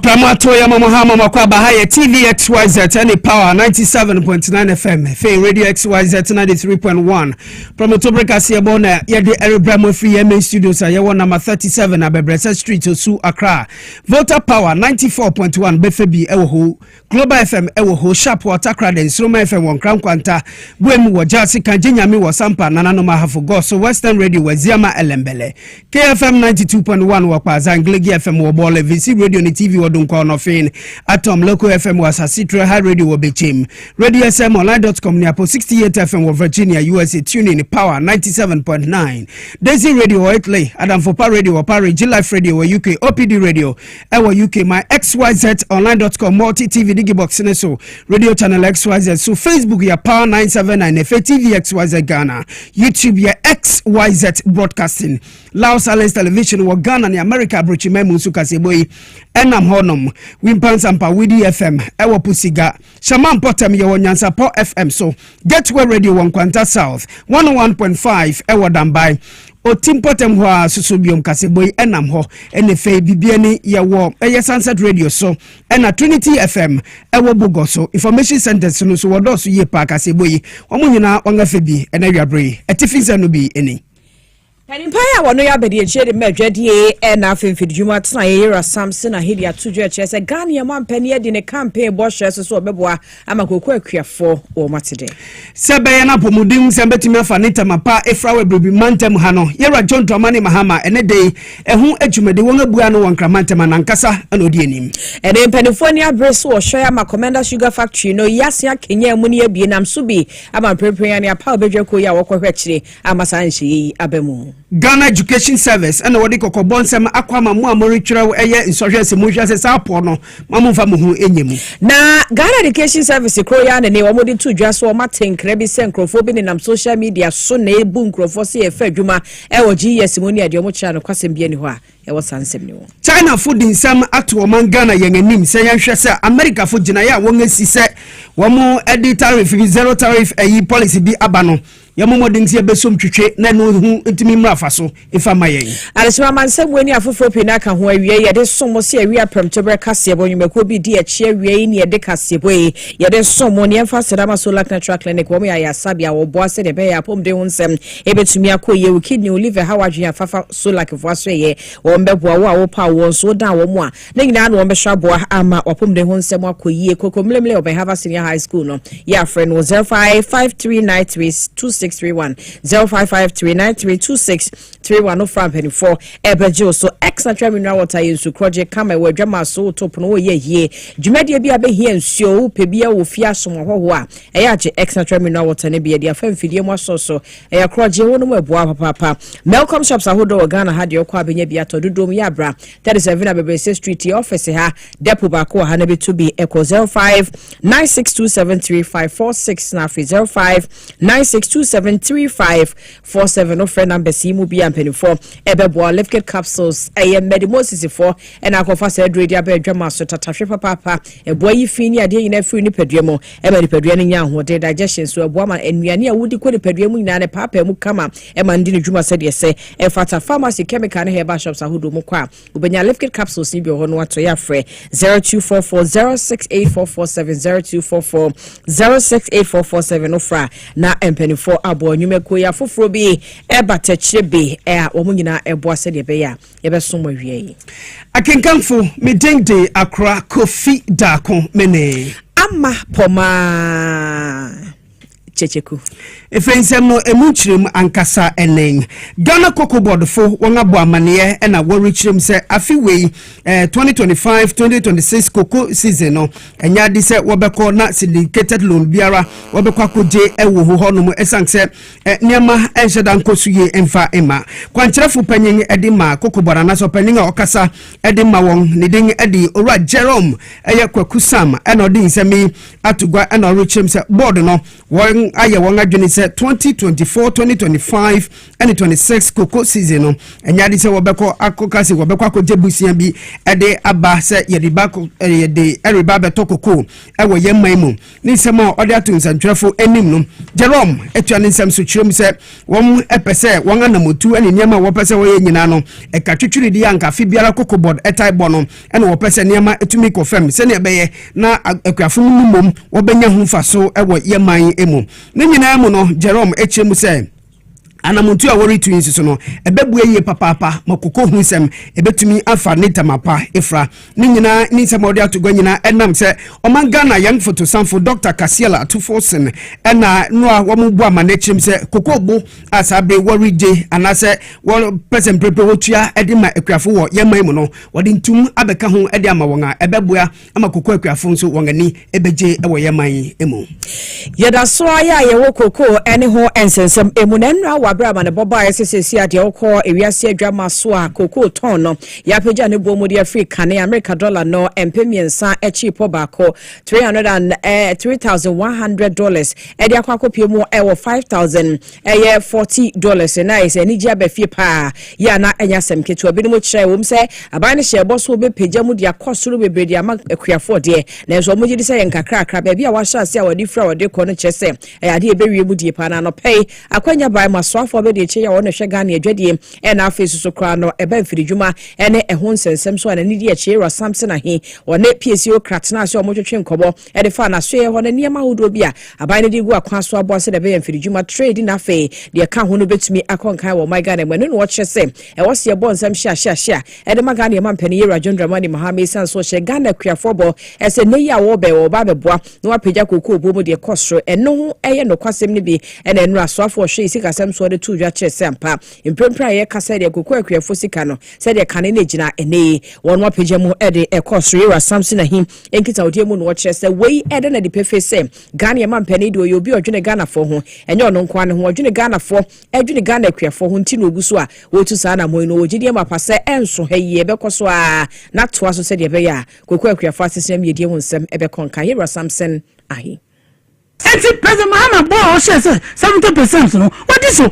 Pramato ya Mahama Makwaba Haya TV XYZ any power 97.9 FM Fay Radio XYZ 93.1 Promoto Kasiebo na yede Erebramo free MA Studios ayewo number 37 Abebresa Street Osu Accra Voter Power 94.1 Befebi ewo Global FM ewo Sharp Water Craden Sroma FM Wonkran Kwanta Buemu wo Jasi Kanjenyami wo Sampa Nananoma Hafugo so Western Radio Waziama Elembele KFM 92.1 Wakwaza Anglegi FM wo Bole VC Radio ni TV Donko no fin Atom Local FM was a Citra High Radio Obechim Radio SM Online.com ni apo 68 FM of Virginia USA tune in power 97.9 Daisy Radio Whiteley Adam Fopa Radio Opari G Life Radio UK OPD Radio Ewa UK my XYZ Online.com multi TV digibox neso Radio Channel XYZ so Facebook ya Power 979 FTV XYZ Ghana YouTube ya XYZ Broadcasting Lao Silence Television wa Ghana ni America Brochimemu Kasiebo enam honom Wimpan Sampa Widi FM ewo Pusiga Shaman Potem ye Nyansa Po FM so Gateway Radio Wankwanta South 101.5 ewo Dambai Otim Potem ho susubiom Kasiebo enam ho enefe bibiani ye wo eye Sunset Radio so ena Trinity FM ewo Bogo so information centers no so wodo so ye pa Kasiebo yi omo nyina ongafe bi ena wiabre etifiza no bi eni Empire wano ya bedi ejede medwedie na afemfidjuma tena yera Samson na hidi atuju echese Ghana ya mampani ya dine campaign boshe so obeboa ama kokwa akuafo o matide sebe ya na pomudin sembetimi afanita mapa efrawe bribi mantem hano yera John Dramani Mahama ene dey ehu adwumede won abua no won kramantem nankasa anodi anim ene mpanifoni abreso o shoya ma Commander Sugar Factory no yasia Kenya mu ne abie nam so bi ama prepare ya pa obedweko ya wokohwe kire ama sanhye abemu Ghana Education Service and what they call Bonsem Aquama Moritura eye insurgency Mujas Apono Mamumfa Muhu Enyemu. Na Ghana Education Service Kroya and Newamodi to just for Martin Krebi Sencrophobin and social media so ne boom crofosi e feduma LG Yesimonia Diomocha Kwasembienwa. China food in some atu man Ghana yengenim say yanhwese America food gina ya won esi se womo edi tariff zero tariff policy bi abano yamomodin se besom twetwe na no hu ntimi mrafa so ifa mayen aresima mansem weni afoforo pina ka ho awie ye de somo se awie premtobre Kasiebo nyumeko bi di achi awie ni ye de Kasiebo ye de somo ne emfa sedama solar natural clinic wo ya sabia wo bo ase de be ya pomde hunsem ebetumi akoye wo kidney olive hawadwe afafa solar kefo so ye mbeboa wo a wo pa wo so dan wo mu a na nyina na wo behwa boa ama wapomde ho nsem akoyie kokomlemle obehava senior high school no ya friend wo 0553932631 0553932631 no from 24 ebejo so extra mineral water use kroje kama we dwama so top no ye hie dwumade bia be hie nsuo pe bia wo fia som hoho a eya je extra mineral water ne bia dia famfidie mo so eya kroje wo no eboa papa Melcom shops ahodo Ghana hade okwa benya bia dodom yabra 37 Abebese Street office ha depo bako ha na betu bi echo 0596273546 na 0596273547 no friend number si mu bia mpenifo ebebo lifted capsules medimosis for and akofa said radio abedwama so tatahwe papa ebo yi fini ade nyina firi ni paduamo ni padua nya ho de digestion so ebo ma enuane a wudi ko ni paduamu nyina ne papa mu kama ndi ne dwuma said yese efata pharmacy chemical ne herbal shops ahodo mu kwa ubenya lifted capsules ni bi ho no ato ya frɛ 0244068447 0244068447 no fra na empenifo abo nyumeko ya foforo bi ebatachire bi wo nyina ebo said ye be ya ye be so mawie akenkanfo medende akra Kofi Dako mene ama poma checheku efensem no emuchirem ankasa enen Ghana Cocoa Board fo won abo amane e na worichirem se afiwei 2025-2026 cocoa season no enya de se wobekọ na syndicated loan biara wobekọ akoje ewo ho no esanse niema enheda nkosuye emfa ema kwankyerefo panyin edi ma Cocoa Board na so panyin okasa edi ma won ne din edi ora Jerome eye kwakusam e no din semi atugwa e no richirem se board no won wɔn ayɛ wɔn adwene sɛ 2024 2025 and 26 cocoa season no ɛnya de sɛ wɔbɛkɔ akɔka sɛ wɔbɛkɔ akɔgye busia bi ɛde aba sɛ yɛde ɛreba bɛtɔ cocoa ɛwɔ yɛn man mu ne nsɛm a ɔde ato nsɛntwerɛfo anim no Jerome etua ne nsɛm so kyerɛm sɛ wɔn ɛpɛ sɛ wɔn anamotu ɛne nneɛma a wɔpɛ sɛ wɔyɛ nyinaa no ɛka twitwiri di anka fi biara cocoa board ɛtai bɔ no ɛna wɔpɛ sɛ nneɛma etumi kɔ fam sɛ ne ɛbɛyɛ na akuafo no mum wɔbɛnya ho fa so ɛwɔ yɛn man emu ne nyinaa mu no Jerome ekyerɛ mu sɛ anamuntu a wɔre tu nsiso no ɛbɛbu eye papaapa makoko hu sɛm ɛbɛtumi afa ne tamapa efra ne nyina ne nsɛm ɔde atogwa nyina ɛnam sɛ ɔman Ghana young photo sanfo Dr. Kasiebo Atufosen ɛna no a wɔn bu ama n'ekyim sɛ kokobo asabe wɔre gye anasɛ wɔn person prepe wotua ɛde ma akuafo wɔ yɛman mu no wɔde ntum abɛka ho ɛde ama wɔn a ɛbɛboa ama koko akuafo nso wɔn ani ɛbɛgye ɛwɔ yɛman emu yɛda so ayɛ yɛwɔ koko ɛne ho ɛnsɛnsɛm emu na nra Brahma ne boba SSC ade okọ ewiase adwama so a koko ton no ya pagya ne bomu de Africa ne America dollar no empemiensa echi po baako $3,100 ede akwakopi mu ewo $5,000 $40 na is eni gya ba fie pa ya na enya sem ketu obi mu kire wo mse aban ne hyebo so be pagya mu de akosoro bebrede ama akuafo de na enso mo gidi se yenkakra ba bia wa hyase a wodi fra wodi ko no kyese ade ebewie mu die pa na no pay akwanya bai maso for be che ya wona hwe Ghana adwadie e na afa so kra no e ba mfiri dwuma ene ehon nsensem so na nidi a che Samson ahe wona PSO kratena so omotwetwe nkobo e de fa na so ye hona niema hodo bi a aban ne di gu akwa so abo se de be mfiri dwuma trade na afa de ka ho no betumi akonkan wo my Ghana manu no wo che se e wo se bo nsem hia e de ma Ghana ma mpani ye Rajon Dramani Mahame san so hye Ghana kuafo bo e se ne ya wo be wo ba beboa no apagya kokoo obo mu de kosro eno ho eye no kwasem ne bi e na enu aso afo hwe isi kasem so de tu dwa che sempa imprempra ye kasa de kokoo akuafo sika no se de kane ne gina ene wono apagya mu e de ekosro ye Samson ahim enkita odie mu no wo che se wei e de na de pefe se Ghana ma mpani de obi odwene Ghana fo ho enye ono nkwa ne ho odwene Ghana fo edwene Ghana akuafo ho nti no oguso a wotu saa na moyi no ogidie ma pase enso hayi ebekoso a na toa so se de be ya kokoo akuafo asesem yedie ho nsem ebekonka ye Samson ahi enti President Mahama bo o share 70% no what is so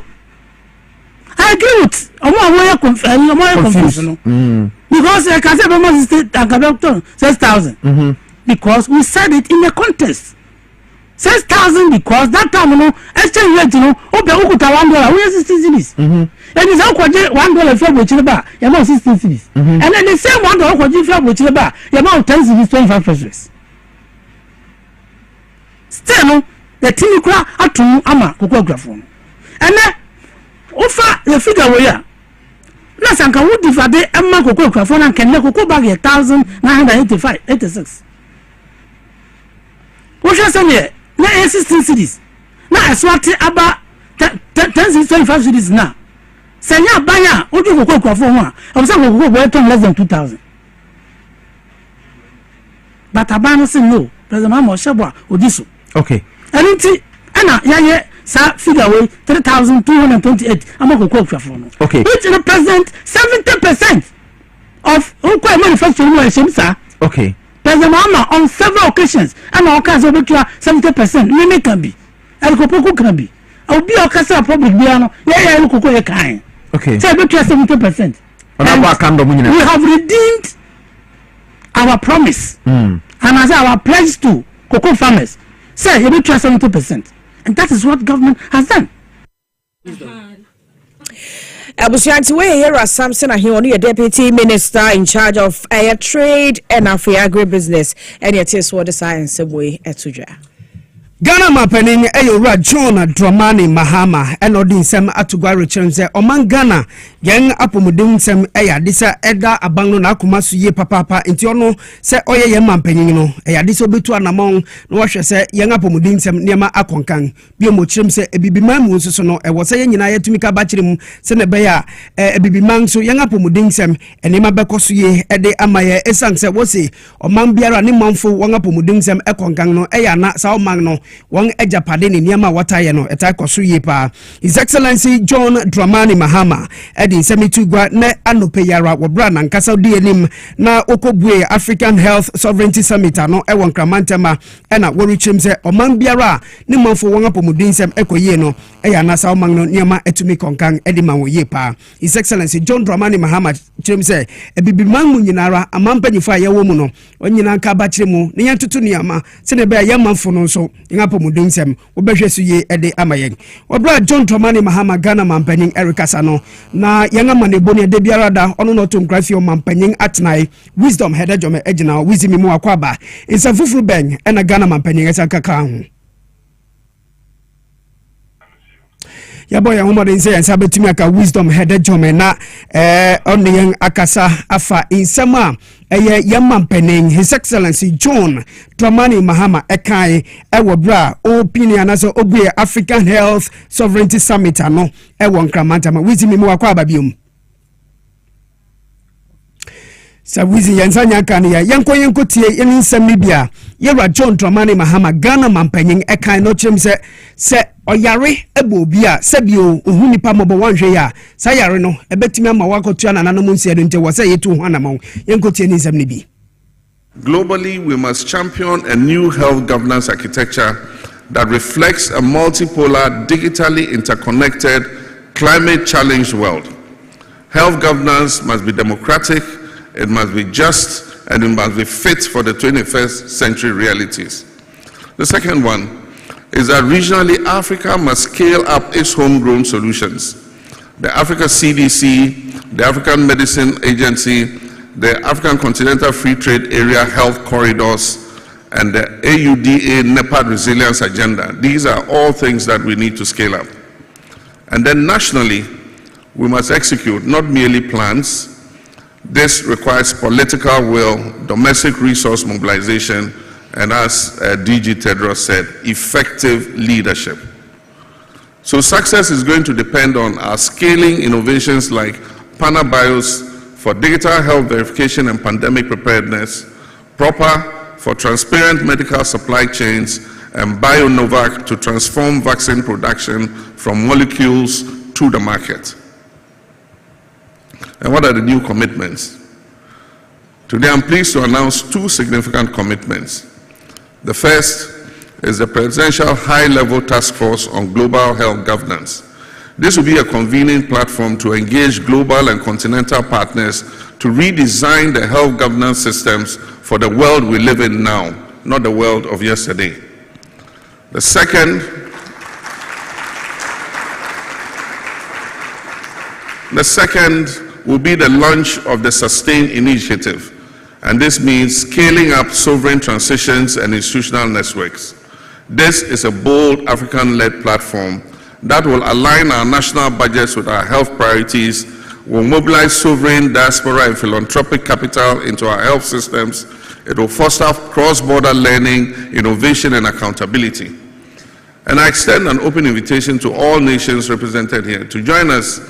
I agree with omo confused no because Kasiebo must state Agabecton 6,000 because we said it in the context 6,000 because that time no exchange rate no obe okuta $1 we 16 cedis and is akwaje $1 for bochileba ya ma 16 cedis and then the same $1 akwaje for bochileba ya ma 10 cedis 25 pesos still no the team kura atum ama kokoo agrafo and then ofa the figure we ya na sanka wo divide ama kokoo agrafo na kenle kokoo bag 1,986 wo sha say me na 16 cities na aswati aba 10,25 cities na senya banya odu kokoo agrafo ho a obisa kokoo boy turn less than 2,000 but abano say no President Mahama Shebwa odiso okay Anti ana yaye sa figure way 3,228 amako kwafo no okay which represent 70% of ukwa manufacturing wa shemsa okay President Mahama on several occasions ana okazo betua 70% meme can be alkopoku can be obi okasa public bia no yaye alkoko ye kan okay say betua 70% we have redeemed our promise and as our pledge to cocoa farmers say you betua 70%. And that is what government has done. Abusianti we here Samson ahi onu your deputy minister in charge of air trade and agribusiness and it is what the science way etudwa. Ghana mapenin eyora John Dramani Mahama enodin sem atugwa rechense oman Ghana yen apomudin sem eya disa eda abanno na akoma so ye papapa enti ono se oye yen mampanyin no eya disa obetu anamon no hwe se yen apomudin sem niema akonkan bi mo kirem se ebibimamu nso no ewo se yen nyina yetumi ka ba kirem se ne be ya ebibiman so yen apomudin sem enema bekoso ye ede amaye esan se wo se oman biara ne manfo won apomudin sem ekonkan no eya na sa oman no won ejapade ne niam a wataye no eta koso ye pa. His Excellency John Dramani Mahama edi semitu gwa ne anope yara wobra na nkasa di enim na okobue African Health Sovereignty Summit no e won kramantema e na woruchim se oman biara ne manfo won apomudin sem ekoye no e ya na sa oman no niam etumi konkan edi man wo ye pa. His Excellency John Dramani Mahama chim se ebibiman mu nyinara amampanyifa ye wo mu no onyina nka ba kire mu ne yantutu niama se ne be ya manfo no so ngapomudin sem wo behwe so ye edi amayen wobra John Dramani Mahama Ghana mampanyin Erica Sano na yanga manebo ne de biara da ono no tomgraphy o mampanyin atnai wisdom header jome ejina wisdom mu akwaba insa fufuru ben na Ghana mampanyin esakaka ho ya boy ya homo den say ensa betumi aka wisdom header jome na onyen akasa afa insama eye yamampanyin His Excellency John Dramani Mahama ekai ewobra opinion aso obue African Health Sovereignty Summit ano ewo nkramanta ma wisdom mu akwaba biom sa wizi yansanya kan ya yanko tie yin nsam bia yera John Dramani Mahama Ghana mampanyin ekan no chim se oyare ebo obi a se bio ohu nipa mobo wanhwe ya sa yare no ebetimi ama wakotua na nanom nsia nte wo se yetu ho anamon yanko tie nin nsam bi. Globally, we must champion a new health governance architecture that reflects a multipolar, digitally interconnected, climate-challenged world. Health governance must be democratic, it must be just, and it must be fit for the 21st century realities. The second one is that regionally Africa must scale up its homegrown solutions. The Africa CDC, the African Medicine Agency, the African Continental Free Trade Area Health Corridors, and the AUDA NEPAD Resilience Agenda. These are all things that we need to scale up. And then nationally, we must execute not merely plans. This requires political will, domestic resource mobilization, and as DG Tedros said, effective leadership. So success is going to depend on our scaling innovations like Panabios for digital health verification and pandemic preparedness, Proper for transparent medical supply chains, and BioNovac to transform vaccine production from molecules to the market. And what are the new commitments? Today I'm pleased to announce two significant commitments. The first is the Presidential High-Level Task Force on Global Health Governance. This will be a convening platform to engage global and continental partners to redesign the health governance systems for the world we live in now, not the world of yesterday. The second will be the launch of the Sustain Initiative, and this means scaling up sovereign transitions and institutional networks. This is a bold African-led platform that will align our national budgets with our health priorities, will mobilize sovereign, diaspora, and philanthropic capital into our health systems. It will foster cross-border learning, innovation, and accountability. And I extend an open invitation to all nations represented here to join us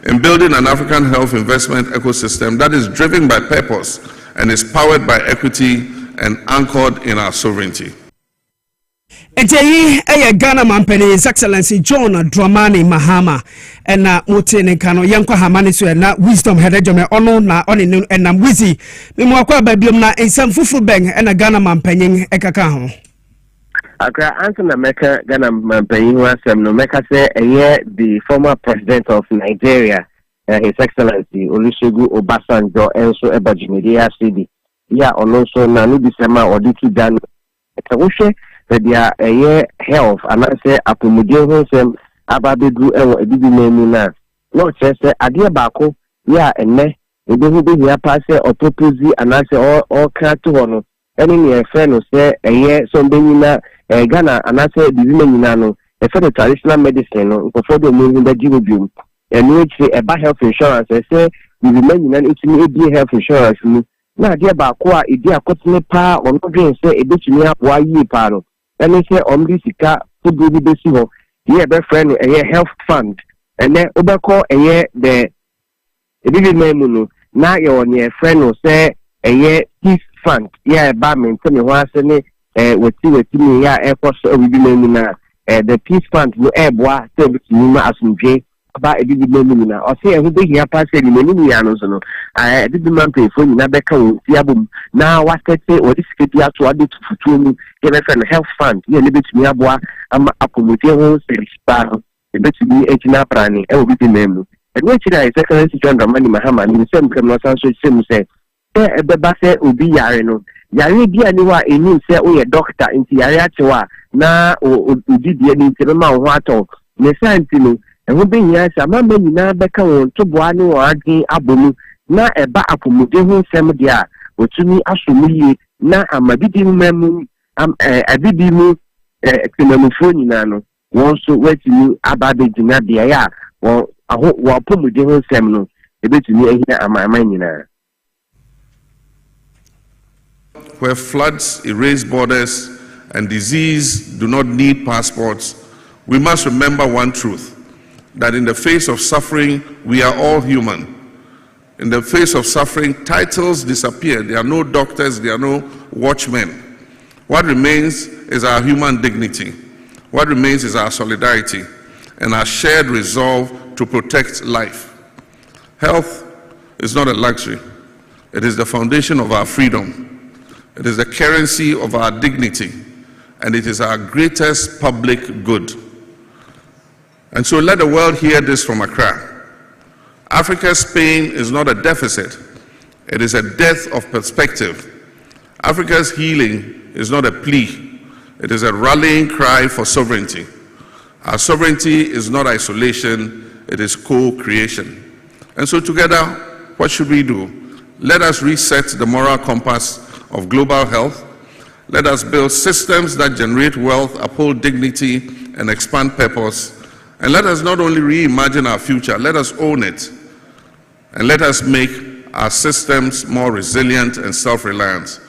in building an African health investment ecosystem that is driven by purpose and is powered by equity and anchored in our sovereignty. Ejeyi Ghana mampeni His Excellency John Dramani Mahama ena mutene kano yanko hamani so na wisdom hedejome ono na oni enam wizi mimu akwa babiom na ensam fufu beng ena Ghana mampenyin ekaka ho. Akra answer na meka Ghana mampenyin wasem no meka say the former president of Nigeria, His Excellency Olusegun Obasanjo enso ebajimede ACD ya ono so na no bisema odiki dan ekawhwe their health and I say apomodie hosem ababedu ewo edibi nemu na no say ade baako ya enne ebehu be ya pass autopsy and I say all crack to hono eni ne efe no say so benina Ghana and I say the women no efe the traditional medicine no for the women that give you and which say about health insurance say the women na it me health insurance na ade baako a edi akotene pa ono dwen say ebetumi apoa yi pa no and say omri sika food be besi ho ye be friend a health fund and then obeko the ebibi memu no na ye on ye friend no say peace fund ye ba maintain ho ase ne wati me ya airport obibi na the peace fund no eboa say bitimi asumdwe aba ebibi na o say ehu be hia pass ni menu ya no so no ebibi man pay for ni na beka wo ti abom na wasete o disketi ato ade tufutu mu ye be friend health fund ye ne bitimi aboa ama akomote ho serisipa ebetimi ejina prani e obibi memu we chira second John Dramani Mahama ni sem krem no san so sem say ebeba say obi yare no yare bia ni wa eni say o ye doctor nti yare achewa na odi die ni nti ma ho ato ne santi no ehu be hia sa mama nyina beka won toboa ni wo adin abomu na eba akomude ho sem dia otumi asomuye na amabidi memu abidi mu ekemamufo nyina no won so wetimi ababe gyina dia ya wa pomude ho sem no ebetumi ehia amama nyina. Where floods erase borders and disease do not need passports, we must remember one truth, that in the face of suffering, we are all human. In the face of suffering, titles disappear. There are no doctors, there are no watchmen. What remains is our human dignity. What remains is our solidarity and our shared resolve to protect life. Health is not a luxury. It is the foundation of our freedom. It is the currency of our dignity, and it is our greatest public good. And so let the world hear this from Accra. Africa's pain is not a deficit, it is a death of perspective. Africa's healing is not a plea, it is a rallying cry for sovereignty. Our sovereignty is not isolation, it is co-creation. And so together, what should we do? Let us reset the moral compass of global health. Let us build systems that generate wealth, uphold dignity, and expand purpose. And let us not only reimagine our future, let us own it. And let us make our systems more resilient and self-reliant.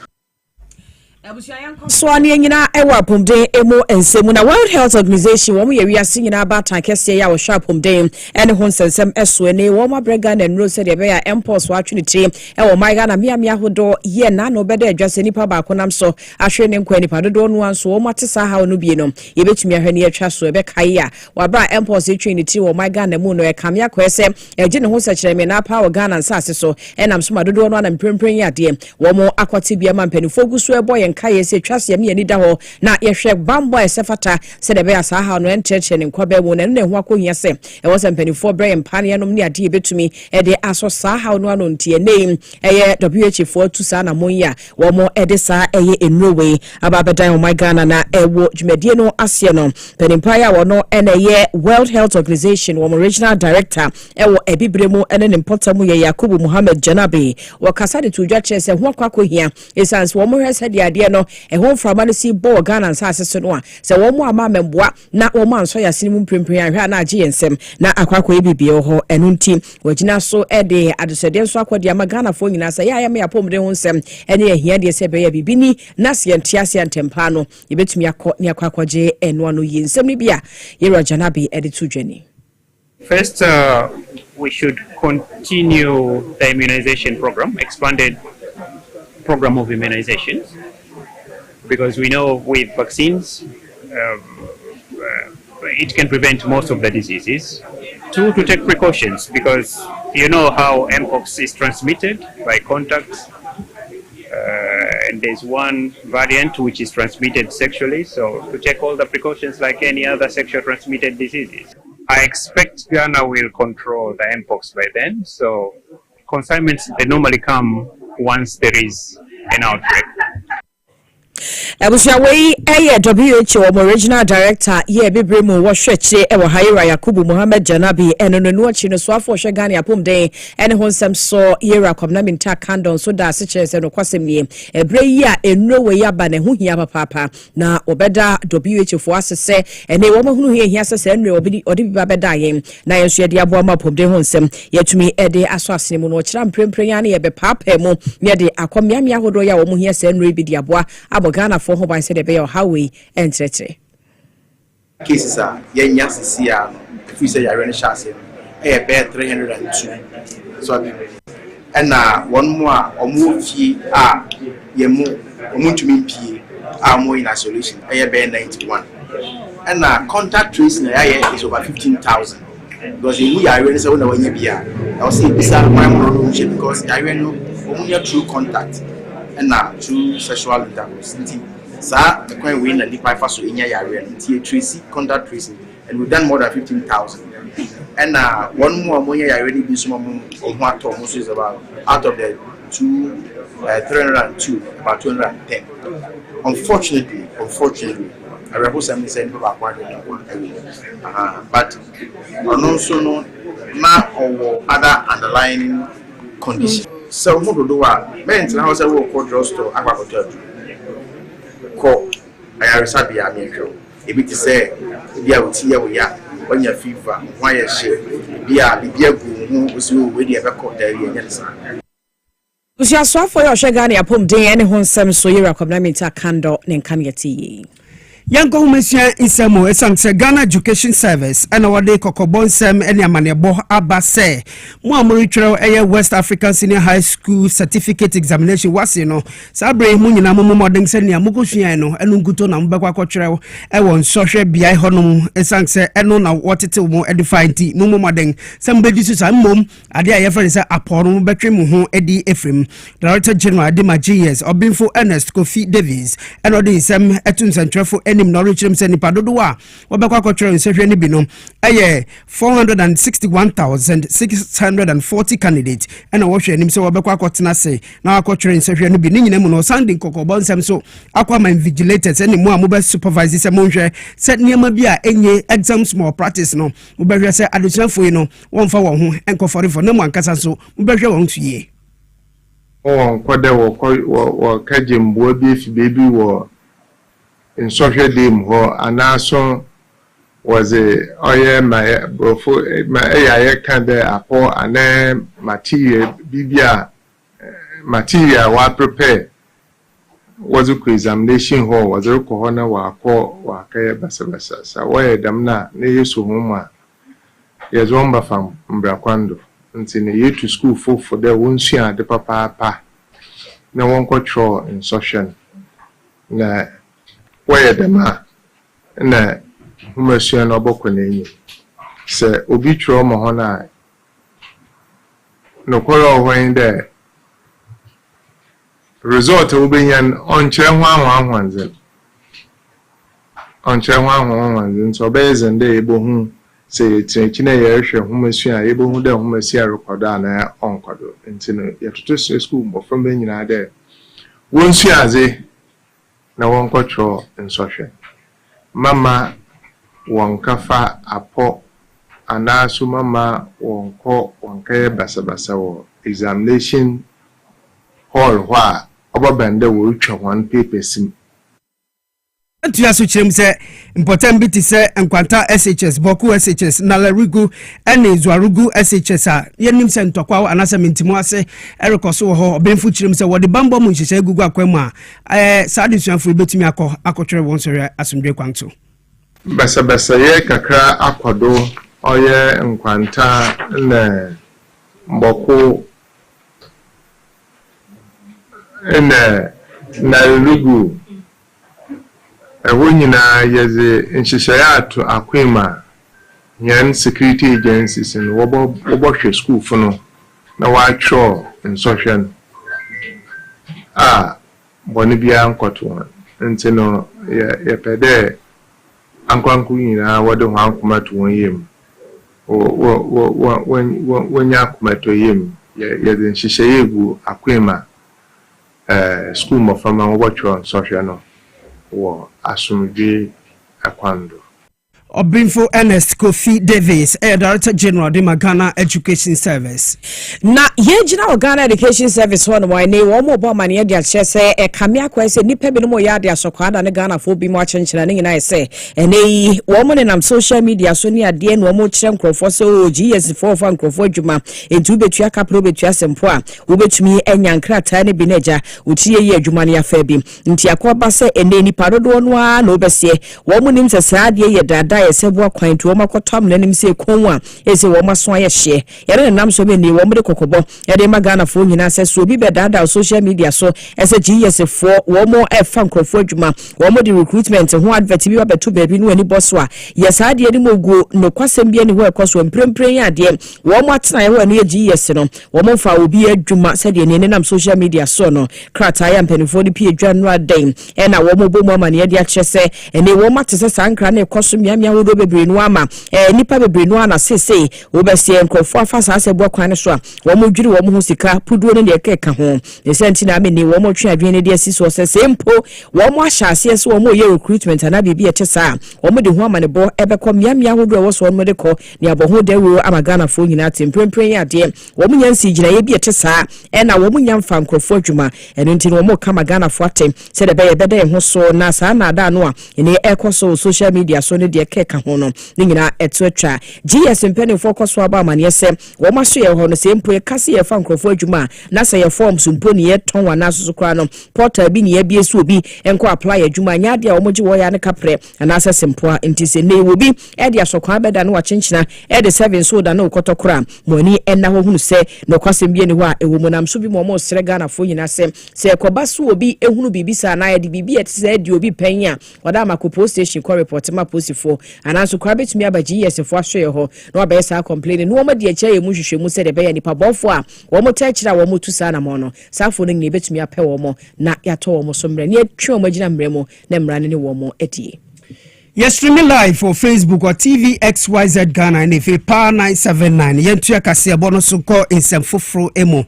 So ani nyina ewa pomden emo ensemu na World Health Organization wo ye wiase nyina ba tan kese ya wo sha pomden ene ho nsensem eso ne wo ma brega na nro se de be ya M-pox wa twinitire e wo maiga na mia hodo ye na no be de adwase nipa ba konam so ahwe ne nkwa nipa dodo no anso wo matesa ha no bie no ye betumi ahwe ne atwa so e be kai ya wa bra M-pox twinitire wo maiga na mu no e kam ya kwese e gye ne ho sekire me na pa wo Ghana nsase so enam so ma dodo no na mprempren ya de wo mo akwati bia ma mpani fogusu e boy nkaye se twase me ani da ho na ye hwe bambo esefata se de be asa ha no encheche ne nkwa be mu na ne ho akohia se e wo se mpanifo bre mpane no ne ade betumi e de aso sa ha no ano ntie nei eye WHO tu sa na monya wo mo e de sa eye enrowe ababedan o my Ghana na e wo dwumadie no ase no panimpa ya wo no ene ye World Health Organization wo regional director e wo ebibre mu ene ne mpotamu ye Yakubu Muhammad Janabi wo kasa de tudwa che se ho akohia essence wo mo hwese de ade no e ho frama no si bo Ghana nsase so no a se wo mo ama memboa na wo mo anso ya sinimu mprempren ahwe na age yensem na akwakwa ebibie ho enu nti wagina so e de adosede so akwade ama Ghana fo nyina se ya me yapomde ho nsem ene ehia de se be ya bibini na se ntiase antempa no yebetumi akọ ne akwakwaje enu ano yensem ni bia Yero Janabi editu dwani. First, we should continue the immunization program, expanded program of immunizations, because we know with vaccines, it can prevent most of the diseases. Two, to take precautions, because you know how M-pox is transmitted by contacts, and there's one variant which is transmitted sexually, so to take all the precautions like any other sexual transmitted diseases. I expect Ghana will control the M-pox by then, so consignments, they normally come once there is an outbreak. Abusia wei WHO wo regional director ye bebremu wo hwekye e wo Hayira Yakubu Muhammad Janabi enono achi no so afo hwe Ghana apomden ene ho nsem so Yera komna minta kandon so da se kyerese no kwasem nie ebre yi a enro we ya ba ne ho hia papa na obeda WHO fo asese ene wo mahunu hia sese enro odi biba beda yen na yenso ye de abo ma apomden ho nsem yetumi ede aso asene no kira mprempren ya ne ye be papa mu ne de akomiamia hodo ya wo mu hia se enro bi de abo Ghana for home by said about how we enter cases are yenya sisia if we say you're running chassis a bear 302 so and one more or move ye are ye mo to me pie are more in isolation. I have 91. And contact tracing is over 15,000. Because we are really so when you be I was saying this because I know only true contact and true sexual intercourse. Sir, the coin win and the pipe so in your area and tracy contact tracing, and we've done more than 15,000. And one more money I already do some on what almost is about out of the 302, about 210. Unfortunately, I report something saying about one but also now or other underlying conditions. So, what do I mean? I was a work for drugstore. I got to call. I research the American. If it is say, we are when you fever, why a ship, be a who was already ever caught there. Usia for your shagani upon day any home some so you recommend a candle and kamiati. Yanko Humesia Isamo Esang Ghana Education Service and our day Kokobon Sem and Yamanebo Abase. Muamuricho Air West African Senior High School Certificate Examination was Sabre Munina Modern Senia Mukushiano and Unguto Nambakwa Cotrell Ewon Social BI Honum Esang Eno na what it will edify tea Mumu Modern somebody to some mum Adia Efrensa upon Betrimu Eddie Ephraim Director General Adima GS or Binfo Ernest Kofi Davies and Odi Sam Etuns and Trefo Enim Norwich Seni Padodoa Wabakwa Cotrell in Sefreni Bino 461,640 candidates and a washer him so Wabakwa Cotinase now Cotrell in Sefreni Bino no sounding Kokobon Sam so Aquaman vigilators any more mobile supervisors among set near Mabia any exams more practice no Uberia say additional for one for one and for no one Casaso Uberia won't ye. Oh, Quade or Kajim Wobby baby war. In social dim ho anaso was a my can there apo and material bibia material wa prepare was a examination hall was a corona wa kaya basabasa sa why damna ne yesu homa yes one from Mbrakwando until you to school for the one share the papa no one control in social na where the ma na humasua no bokwenenyi se obi tro mo hona no koro when the result will be an on chere hwanzen so bezen dey ebo hu se tinchina ye hwe humasua ebo hu de humasia recorda na onkwado ntino yetoto school mo from benyina de wonsu aze na won control in social mama won kafa apo anasu mama won kay basabasa wo examination hall hwa obabende wo twa one paper sim Antuaso chirem se important bit se enkwanta SHS boku SHS nalarugu ene zuarugu SHS a yenim se ntokwa anasa mentimu ase erekoso ho obenfu chirem se wode bambo mu nhyehyɛ gugu akwam a saadi suanfo betumi akotwere won sori asomdwe kwanto basa ye kakra akodo oye enkwanta na boku ene nalarugu Ewonyina yeze nhyehyeato akwema yan security agencies in wobo school funo na watcho in social boni bia nkoto ntino ye pede ankwanku nyina wode ho ankoma to won yem wonya akoma to yem yeze nhyehye egu akwema school mo fama wobo social no wo asumdwe akwando Obinfo Ernest Kofi Davies, Director General de Ghana Education Service. Na yejina Ghana Education Service one why ne wo mo bo mane de ache se kamia kwa se nipa bi no mo ya de asokwa da ne Ghana fo bi mo achenchena ne nyina se ene wo mo ne nam social media so ne ade no mo kire nkrofo se o GS4 fa nkrofo adwuma entu betua kapro betua sempo a wo betumi enya nkrata ne bi neja utie ye adwuma ne afa bi nti akoba se ene nipa dodo no a no besie wo mo nim se saade ye dada ya sebo kwan to ma kotam nanim se konwa ese wo ma so ya hye yere nam so be ni wo mde kokobo yede ma Ghana fo nyina se so bi be dada social media so ese GS fo wo mo e fa nkrofo adwuma wo mo di recruitment ho advert bi ba beto baby no ani boso a yes ade ni mogu no kwasem bi ani ho ekoso mprempren ya ade wo mo atena ye ho no ye GS no wo mo fa obi adwuma se de ni nam social media so no krata ya mpanifo di pie adwa no adan e na wo mo bo mo amane ye de a kyese ene wo ma tese sankra na ekoso miamia ho do bebre no ama nipa bebre no ana sese wo be se nkrofo afa sa se bo kwan so a wo mo dwiri wo mo ho sika puduo ne de keka ho esenti na amene wo mo twa adwene de asiso se sempo wo mo ahyase se wo mo ye recruitment na bibi etesa wo mo de ho amane bo ebekọ miamia ho do wo so mo de ko ne aboho de wo amagana fo nyina temprempren ya de wo mo nyansi gina ye bi etesa na wo mo nyamfa nkrofo adwuma eno nti no mo kama Ghana fo atem se de be ye bede ho so na sa na da no a ene ekoso social media so ne de keka ho no ne nyina eto atwa GS mpeni fo koso aba amane se wo ma so ye ho no sempo ye kase ye fa nkrofo adwuma na se ye form sumpo ne ye ton wa na so kra no portal bi ne ye bi esu obi enko apply adwuma nya de a wo mo gi wo ya ne kapre na se sempo a enti se ne wo bi e de asokwa beda no wa chenchina e de 7 so da no kotokora moni enna ho hunu se no kwasem bi ne ho a ewo monam so bi mo sere Ghana fo nyina se koba so obi ehunu bibi sa na ye de bibi etse de obi panya wada makopo station ko report ma posifo ananso kwa betumi abaji yesefo ahwe ho na oba yesa complain no mo de eche ye mu hwehwe mu se de be ye nipa bofo a wo mo ta kira wo mo tu sa na mo no safo no ngi betumi apɛ wo mo na yato wo mo so mre ne atwa mo gina mre mo na mra ne wo mo edie. Yes, streaming live for Facebook or TV XYZ Ghana and if Power 979 yentua Kasiebo no so call in some foforo emo.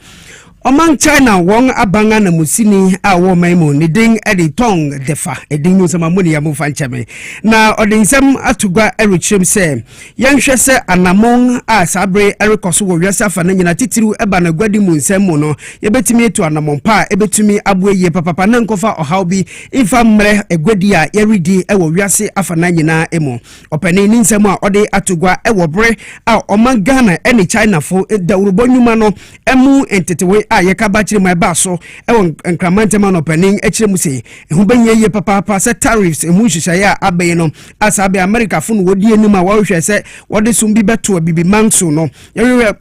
Oman China wong abanga na musini a wo maimu ni ding edi tong defa eding no sama moni ya mu fanchame na odinsem atugwa erichem se yenhwe se anamon a sabre erikoso wo wiasa fa na nyina titiru eba na gwadi mu nsem mu no yebetimi etu anamon pa ebetumi abueye papa na nkofa ohawbi ifa mre egwadi a yeridi ewo wiase afa na nyina emu opani ni nsem a ode atugwa ewo bre a Oman Ghana eni China fo dawrubo nyuma no emu entetewe a yeka bachiri my baso ewon nkramante man opening echire mu se ehu banye ye papa se tariffs emu hwehya abaye no asabe America fo no wodi enuma wa hwehwe se wode sumbi beto bibi manso no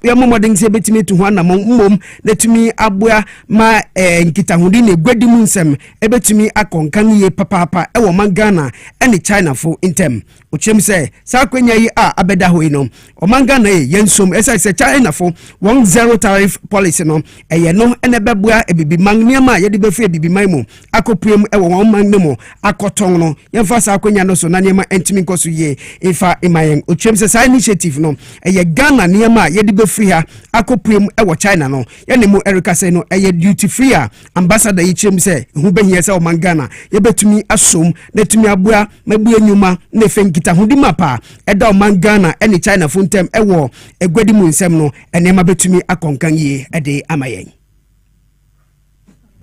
ye momodin se betimi tu ho anamon mmom netumi aboa ma nkitahudi ne gwadi mu nsem ebetumi akonkan ye papa ewo Ghana ene China fo intem ochem se sa kwenya yi a abeda ho no Oman Ghana yensom esa se China fo 10 tariff policy no ye no ene bebua ebibi magniama ye de befu ebibi maimu akopiem ewo won magnemo akoton no yemfa sa akwanya no so na niema entimi nkoso ye ifa imayen ochem se sa initiative no ye Ghana niema ye de befu ha akopiem ewo China no ye ne mu Erica say no ye duty free a ambassador ye chem se hu behie se Oman Ghana ye betumi asom netumi abua mabua nyuma ne fenkita hudi mapa eda Oman Ghana ene China funtem ewo egwadi mu nsem no enema betumi akonkan ye ede amayen.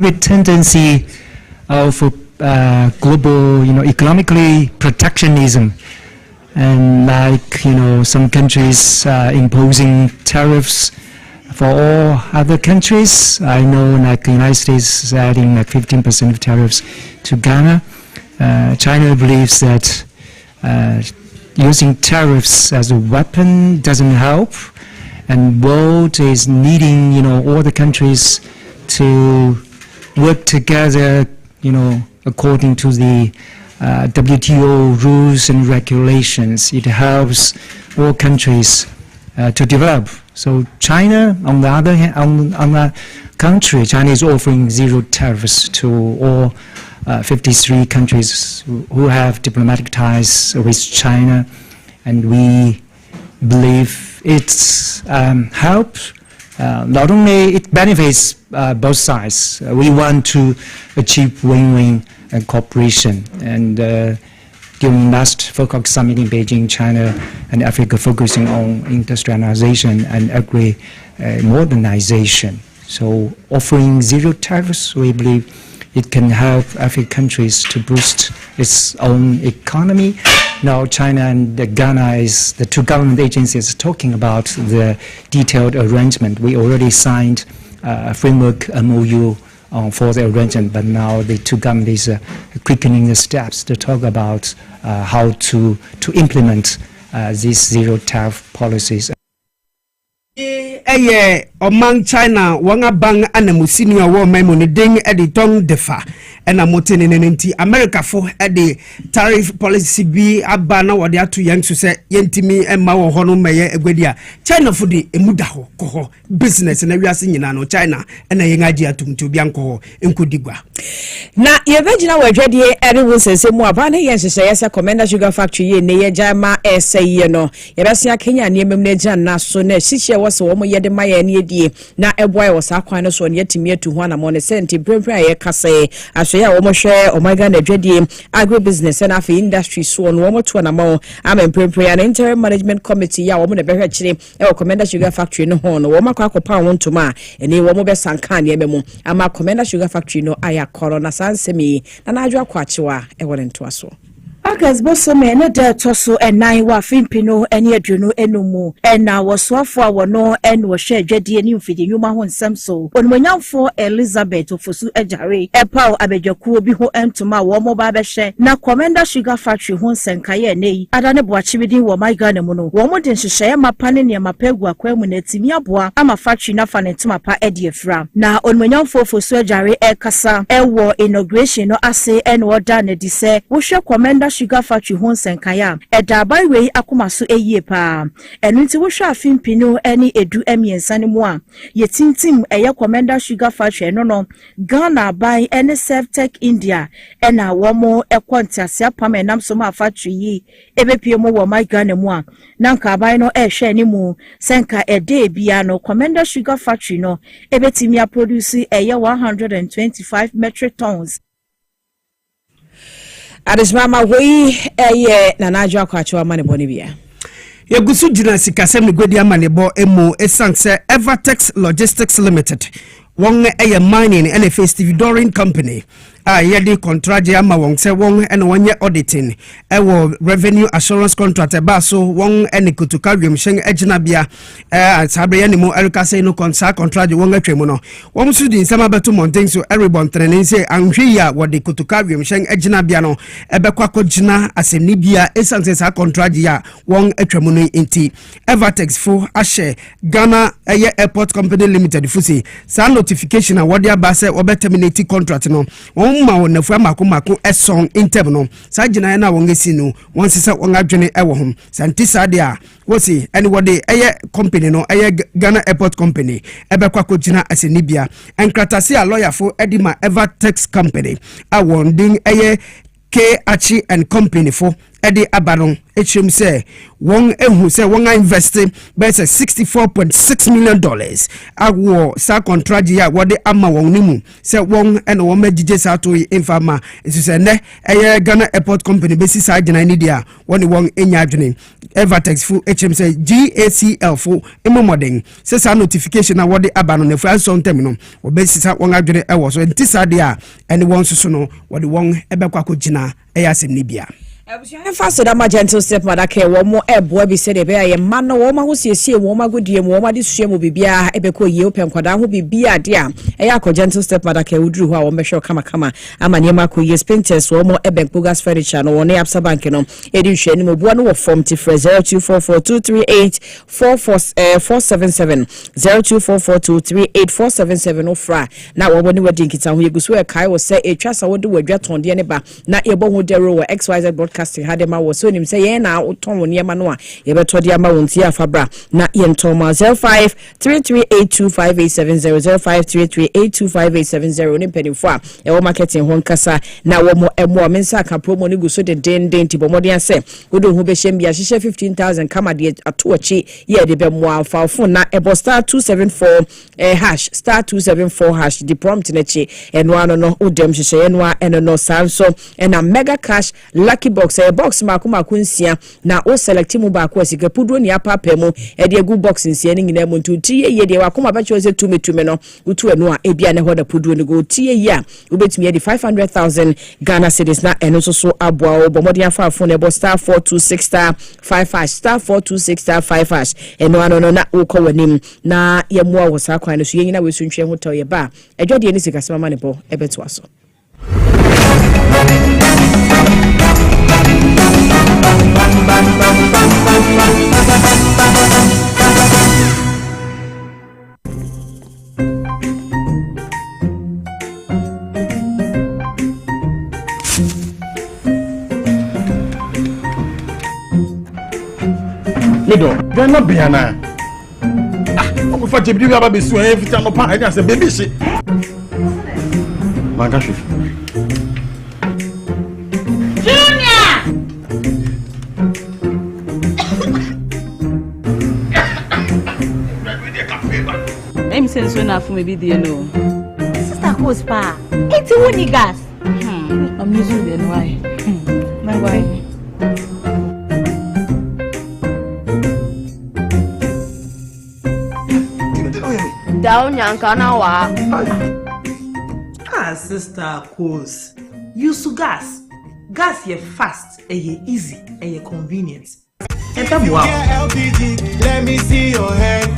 With tendency of global, economically protectionism, and like some countries imposing tariffs for all other countries. I know like the United States is adding like 15% of tariffs to Ghana. China believes that using tariffs as a weapon doesn't help, and world is needing all the countries to work together, according to the WTO rules and regulations. It helps all countries to develop. So China, on the other hand, on the contrary, China is offering zero tariffs to all 53 countries who have diplomatic ties with China, and we believe it's helped. Not only it benefits both sides. We want to achieve win-win cooperation. And during last FOCOC summit in Beijing, China and Africa focusing on industrialization and agri-modernization. So offering zero tariffs, we believe it can help African countries to boost its own economy. Now China and Ghana is the two government agencies talking about the detailed arrangement. We already signed a framework MOU for the arrangement, but now the two governments quickening the steps to talk about how to implement these zero tariff policies. Oman China wanga bang anamusini wa memo ni ding editong defa ena motene nenti America fo edi tariff policy bi abana wade atu yansu se yentimi emma wo hono meye egwedia China fo di emuda ho ko business na wiase nyina no China ena yengaji atumtu bianko enkodigwa na yebegina wadwede eriwo sensemu abana yenhyehyɛ yɛsɛ Commander Sugar Factory ye ne yɛgyama ɛsɛye no yɛbɛsia Kenya ne emem ne gya na so na hyehyɛ wɔ se wɔn yɛde maye ne die na ɛboa wɔ sa kwan no so ne yɛtimi atu ho na mo ne senti brɛbrɛ a yɛkasɛ ahwɛ a wɔn hwɛ Omega na dwede agri business na afi industry so no wɔn to na mo amemprɛprɛ na interim management committee ya wɔn ne bɛhwɛ kyire ɛwɔ Commander Sugar Factory no ho no wɔn akɔ akɔpa wɔn ntoma ɛne wɔn bɛsanka ne ɛmɛmu ama Commander Sugar Factory no aya corona sansemi na najwa kwachiwa ewore ntoaso August Bosome ne de toso enan wa fimpino ene aduno enumu ena wosoafo a wono ene wo hwe adwade ni mfidi nyuma ho nsem so onmonyamfo Elizabeth ofosu ejare epaw abedwakuo bi ho entoma wo mo ba behwe na Commander Sugar Factory ho nsenkaye nei adane boachibidi wo my Ghana mu no wo mo de nhyehyɛ mapane ne mapegu akwam na timi aboa ama factory na fa ne ntoma pa ede afra na onmonyamfo ofosu ejare ekasa ewo inauguration no ase ene oda na di se wo hwe Commander Sugar Factory ho nsenkaya eda byway akomaso eyie pa enu nti wo hwe afimpino ene edu emiensa ne mu a yetintim eye Commander Sugar Factory no Ghana by ene Tech India ena wo mo ekwontiase apam enam so ma factory yi ebepie mo wo my Ghana mu a na nka by no ehwe ne mu senka ede bia no Commander Sugar Factory no ebetimi produce eye 125 metric tons. Adesmama wei eye na najwa kwachiwa mane boni bia Yegusu jina sikasem ni gwedi amanebo emo esanse Evertex Logistics Limited wong eye mining and a festive Doring company yedi contract ama wong se wong ene wonye auditing ewo revenue assurance contract ba so wong ene kutuka wiemhyen agina bia sabre ne mo erika say no contract wong atwemu no wom su di nsama beto mountain so everybody training say anhwe ya wode kutuka wiemhyen agina bia no ebekwa kogina asemni bia esanse sa contract ya wong atwemu no enti Evertex fo ahye Ghana Airport Company Limited fusi sa notification a wode aba say obeterminate contract no ma wona fu amako eson intem no sa gina na won esi no won sesa won adwene ewo hom santisa de a wosi anybody company no Ghana Airport Company ebekwa ko gina asenibia enkratase a lawyer fo edima Evertex Company a won din K Achi and Company for Eddie Abaron HM say won ehu say won investing by $64.6 million awo sa contract ya wode ama won nimu say won and won majije sa to infama isu say ne Ghana Airport Company besi sa gina ni dia won enya adwene Evertex fu HM say GACL fu emomodeng say sa notification na wode abano ne fu anson tem no obesi sa won adwene ewo so ntisa dia ene won susu no wode won ebekwa ko gina eyasem nibia Faster than my gentle step, Madake, one more eboy be said, a man, no woman who sees a woman good dear, woman this shame will be beer, Ebeko, Yopian Quadan will be beer, dear. A gentle step, Madake, who drew our measure, kama, Amaniamako, yes, painters, one more Eben Pugas furniture, no one apsa bankino, edition, one or form Tifre 0244238477 0244238477 or fra. Now, when you were thinking, you go swear, Kai will say a trust I would do a jet on the eneba, not your bone with the row, XYZ broadcast. Hadema was so him say na uton woni ma no a ye beto dia ma wonti afabra na ye ntoma 0533825870 0533825870 ne penifo a e wo marketing ho nkasa na wo mo emo mensa ka promo ne guso de den ti bomode ase wodo hu be shem bia hye 15000 kama de atochi ye de be mo afa phone na ebo star 274 hash star 274 hash the prompt na chi eno ano no odem hye eno a eno no sanso ena mega cash lucky box box mako nsia na o select mu ba ko asika pudro ni apapa mu e de gu box nsia ni nyina mu ntu tie de wakoma ba cho se tume no utu eno a ebia ne hoda pudro ni go tie yi a obetumi ye de 500,000 Ghana cedis na eno so aboa obomodi afa phone ebo star 426 star 55 star 426 star 55 eno ano na ukọ wanim na ye mo wo sa kwan no so ye nyina we suntwe ho taw ye ba edwode ni sika sema ne bo ebeto aso Mido, you're not Biana. I'm for to be able to swim every time upon I just a baby shit. Magashi. Junior! I'm saying so enough for maybe the no. Sister Coast Pa. It's a winning gas. I'm using the why. My why? Down Yankana wa. Ah, Sister Coast. Use gas. Gas ye fast, ye easy, ye convenient. And let me see your hand.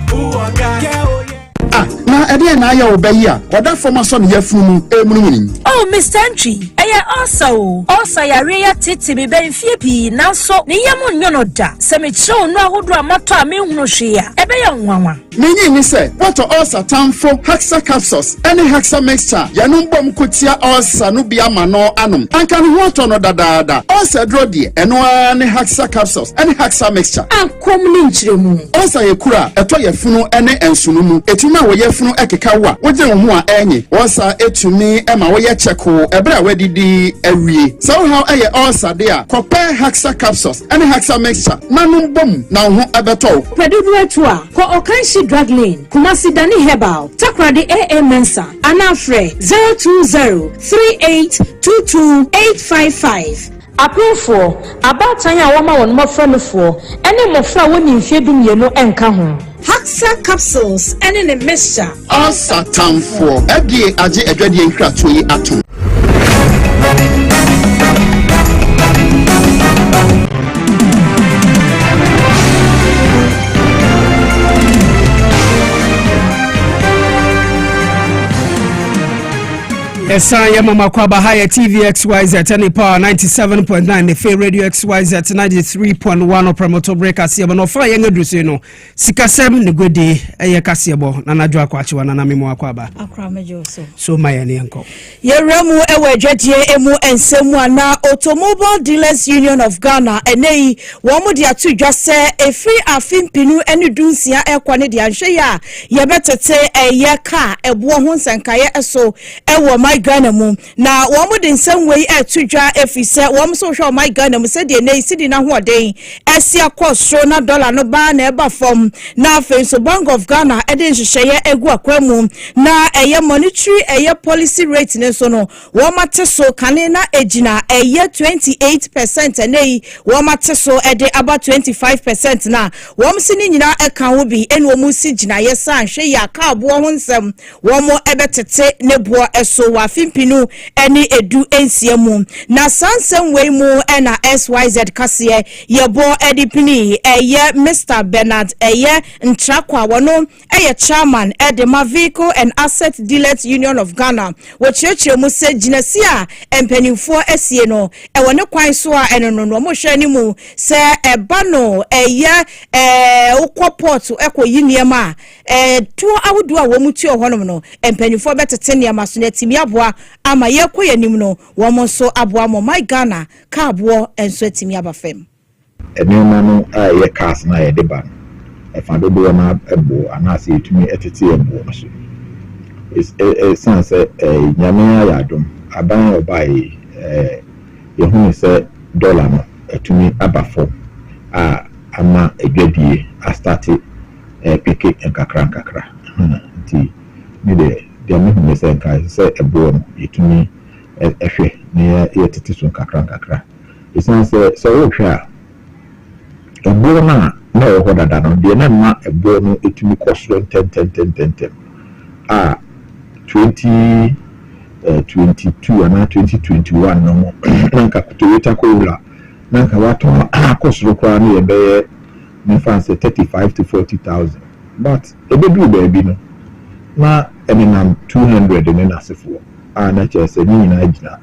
Na ede na ya obeya oda former son ye funu emununi. Oh, Mr. Entry, also ya reya titi mi ben fie pi nanso ne yemu nyono da. Se me chiro no ahodo amato a me hunu hwea. Ebe ya nwanwa. Menyi ni se what ulcer tamfo Haxa capsules any Haxa mixture ya no mbom kotia ulcer no bia ma no anom. Anka no hoto no dadaada. Ulcer dro de eno any Haxa capsules any Haxa mixture. Ankom ni nchiremu. Ulcer ye kura eto ye funu ene ensunu mu. Etuma wo ye funu ekeka wa. Wo je wo ho a enyi. Ulcer etumi ema wo ye cheko ebra wadidi awie. So how eye ulcer de a compare Haxa capsules any Haxa mixture. Nanu bom na ho abeto. Predudu etua ko okanshi drug lane Kumasi Dani Herbal Takrade AA Mensa Anafre 02038228555 Approve about tanya wama won mo friend for any mo fra woni mfie dum ye no enka ho Haxa capsules any ne mixture ulcer tamfo edie age edwadie nkrato yi atom. Esa ya mama kwa bahaya TV XYZ and power 97.9 the Fair Radio XYZ 93.1 promoter break Kasiebo no fa yenga drusu no sikasem ne godi eye Kasiebo na nadwo akwachi na memo akwaba akra mejo so my ne enko yeremu ewe adwadie emu ensemu ana Automobile Dealers Union of Ghana enei wo mu dia to dwase efri afimpinu ene dunsia ekwa ne dia hwe ya ye betete eye ka ebo ho nsankaye eso ewo my Ghana mu na wo mu de nsem wei etudwa efise wo mu so hwe my Ghana mu se de nei sidi na ho den esi akosro na dollar no ba na eba fom na afenso Bank of Ghana ede nhyehyeye egu akwamu na eye monetary eye policy rate ne so no wo mate so kane na ejina eye 28% nei wo mate so ede aba 25% na wo mu sini nyina eka ho bi ene wo mu si jina yesa hwe ya ka abo ho nsem wo mu ebetete ne bo eso wa fimpinu eni edu ensiemu na sansem wei mu ena SYZ kase yebo edipini eye Mr. Bernard eye ntrakwa wono eye chairman edema Vehicle and Asset Dealers Union of Ghana wochechire mu se ginasi a empanimfo asie no ewone kwan so a enono no mo hwe ni mu se ebano eye ukoport ekoyi niema tu awudu a wo mutu ohonom no empanimfo betete niema so na timi aboa ama yekoye nim no wo mo so aboa mo my Ghana ka aboa enso timi abafem enema no a ye cars na ye de ban e fa do do na ebo ana se tumi etete ebo so is sense nyame ya adom aban obai ye hu se dollar no etumi abafo a ama edwadie a start peke nkakra nti me de me hu se ebo no etumi ehwe ne ye tete so nkakra esan sɛ wohwɛ a ɛboɔ no a na ɛwɔ hɔ dada no deɛ na ma ɛboɔ no ɛtumi kɔ soro ntɛmtɛmtɛmtɛm a 2022 anaa 2021 no mu na nka Toyota Corolla na nka watɔ akɔ soro koraa no yɛbɛyɛ mefa sɛ 35 to 40,000 but ɛbɛduru baabi no na ɛnenam 200 ne n'asefoɔ a na kyerɛ sɛ ne nyinaa gyina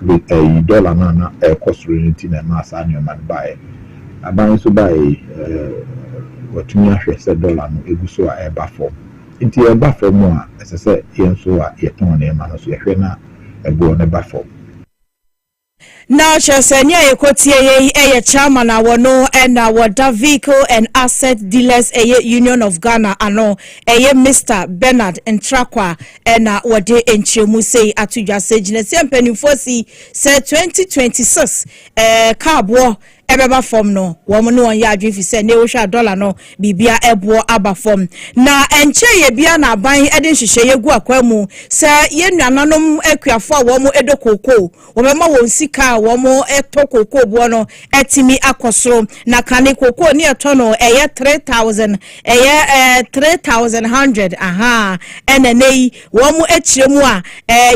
dollar no a na ɛkɔ soro no nti na ɛma saa nneɛma no baeɛ aban nso baeɛ watumi ahwɛ sɛ dollar no ɛgu so a ɛba fam nti ɛba fam a ɛsɛ sɛ yɛn nso a yɛtɔn nneɛma no so yɛhwɛ na ɛboɔ no ba fam. Now, Chesenia Ekotie, a chairman, our no, and our vehicle and asset dealers, a Union of Ghana, ano, a Mr. Bernard and Trakwa, and what they in Chemuse at Tuja Sage, Penny Fosi, said 2026, carbo. Ebeba form no woman no ya adwi say ne wo hwa dollar no bibia ebo aba form na enche ye bia na ban eden hwehwe ye gu akwamu say ye nuananom akuafo a wo mo edokoko wo bema won sika wo mo etokoko bo no etimi akosoro na kane koko ne eto no eye 3000 eye 3100 aha enenei wo mo ekiremu a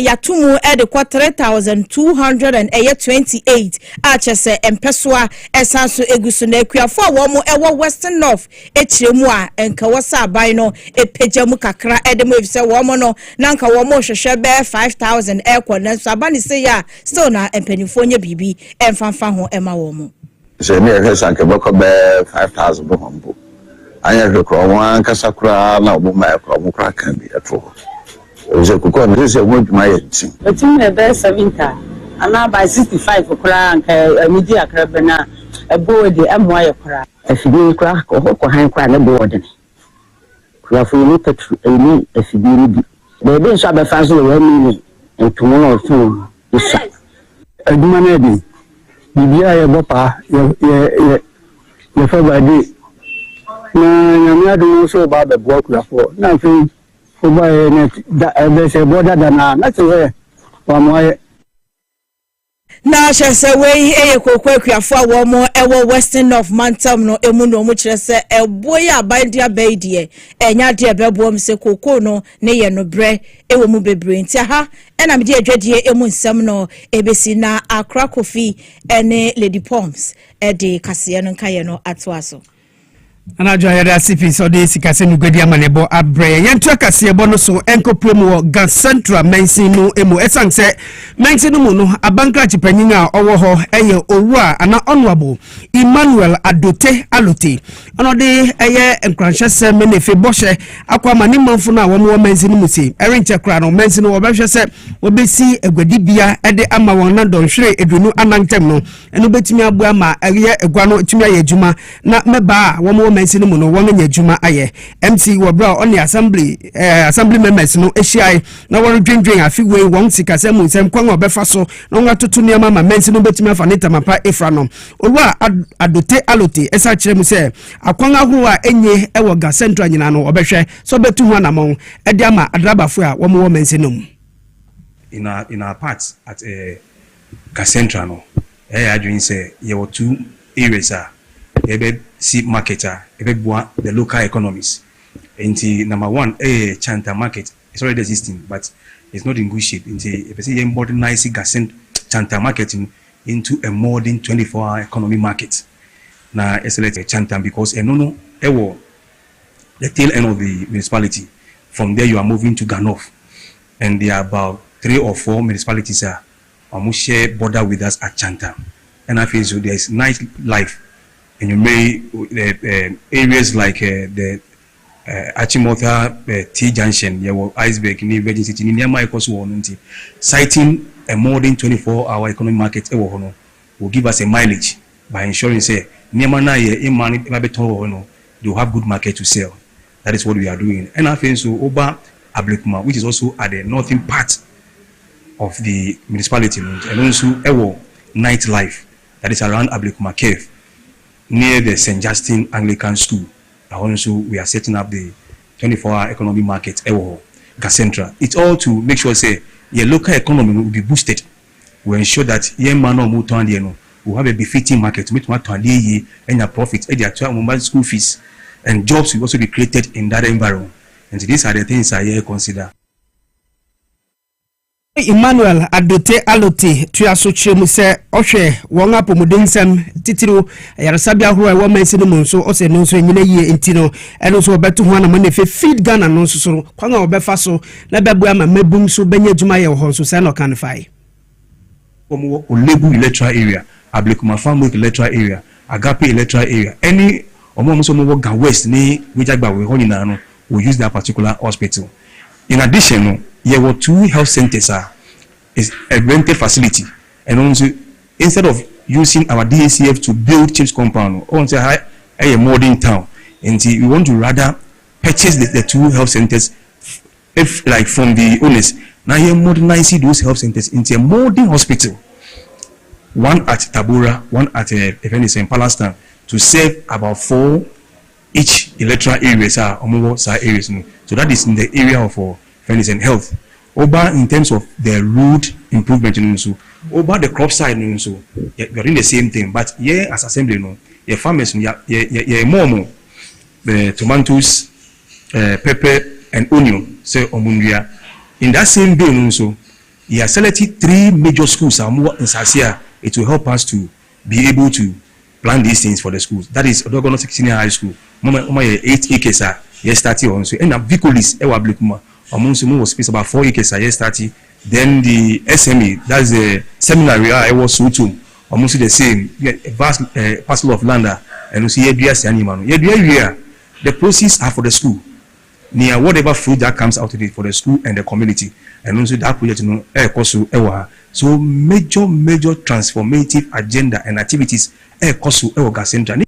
yatomu ede kwa 3200 and eye 28 a chese empesoa esanso egusu na akuafo a wo mo ewo Western North ekiremu a enka wasa aban no epejamu kakra edem efise wo mo no na nka wo mo hwehwe be 5000 ekọ na so abani se ya still na empanifo nya bibi emfanfa ho ema wo mo se ne ehwe sanke boko be 5000 bo hombo anya hwe kro wan kasa kra na obo ma ekro mo kra kan bi eto o kuko no se mo dwuma ye nti etim e be 70 ana by 65 kra nka amidi akra be na ebo de amwa ye kra afidi kra ko han kra na bo de kra fu ni petru ni afidi ni bi be be so abefa so we ni entumo no fu isa aduma na bi bibia ye bopa ye fa ba di na nyamia do so ba be bo kra fo na fi fo ba ne da be se bo da na te we wa mo ye na chese we eyekoko akuafo a wo mo ewo Western North Mantam no emu no mu kire se eboye abandia baidie enya de bebo m se koko no ne ye no bre ewo mu bebre nti ha ena me de adwadie emu nsem no ebesi na Accra Kofi ene Lady Poms e de kase no nka ye no atoaso Anajo ya CP so de sikase nugodi amanebo abre yentu Kasiebo no so enko promo Gas Central mensin no emu esanse mensin no mu no abankra chipanyin a owo ho eye owu a ana honorable Emmanuel Adote Alote ono de eye enkranhwese menefe bohye akwa mani manfo na wo mo mensin no mu se erinche kra no mensin no obehwe se obesi egwadi bia ede ama won na donhwere edunu anantem no eno betimi abu ama eye egwa no tumi ayejuma na meba wo mo mensin mu no won nya juma aye MC wobra on the assembly members no ehia na won dwendwen afiwe won sikase mu nsem kwan obefa so na won atoto niam ma mensin no betimi afa ne tamapa efra no owa Adote Alote esa kire mu se akwan ahoro a enye ewo Gas Central nyina no obehwe so betu ho anamon edi ama adrabafo a wo mo mensin no in our parts at Gas Central no adwin say ye were two areas ebe see marketer ebe bua the local economies into number one Chanta market is already existing but it's not in good shape into if see modernize Gas Chanta marketing into a modern 24-hour economy market na select Chanta because enono ewo the tail end of the municipality. From there you are moving to Ganof and there are about 3 or 4 municipalities almost share border with us at Chanta and I feel so there is nice life. And you may areas like the Achimota T Junction, your iceberg in the Virgin City, near my cost warranty, citing a modern 24-hour economic market will give us a mileage by ensuring say near Manaya in money they will have good market to sell. That is what we are doing. And I feel so Oba Ablikuma, which is also at the northern part of the municipality, and also Ewo nightlife that is around Ablikuma Cave. Near the St. Justin Anglican School. Also, we are setting up the 24-hour economy market, Gas Central. It's all to make sure, say, your local economy will be boosted. We ensure that young man or mutual will have a befitting market to make to and your profit, and your mobile school fees, and jobs will also be created in that environment. And these are the things I consider. Emmanuel Adote Alote Tuaso Chemu se ohwe won apomudensem titiro yaresabia horo e wo mansi no monso o se no so nyina yie entino eno so obeto ho na mo fe feed Ghana no so kwan a obefa so na bebu ama mabum so benya djuma ye ho so se no kan fai Omo Olebu electoral area, Ablekuma Farmwork electoral area, Agape electoral area, any omo so mo Ga West ni Wejagba we ho nyina no will use that particular hospital. In addition, there were 2 health centers is a rented facility, and also instead of using our DACF to build Chiefs compound, on a modern town, and we want to rather purchase the 2 health centers, if like from the owners. Now you modernize those health centers into a modern hospital, one at Tabora, one at in Palestine, to serve about 4 each electoral areas are areas. So that is in the area of fairness and health. Over in terms of the road improvement, over the crop side, so you're doing the same thing. But yeah, as assembly, your farmers, more the tomatoes, pepper, and onion. So omundia. In that same vein, also, you are selected 3 major schools are more in Sasia. It will help us to be able to plan these things for the schools. That is Odogono Senior High School. Mama 8 acres are starting on so and a Vicolis Ewa Blekuma. Among some was space about 4 acres are starting. Then the SME, that's the seminary I was so too. Almost the same, a vast parcel of land and you see yes animal. The proceeds are for the school. Near whatever fruit that comes out of it for the school and the community. And also that project so major transformative agenda and activities Central.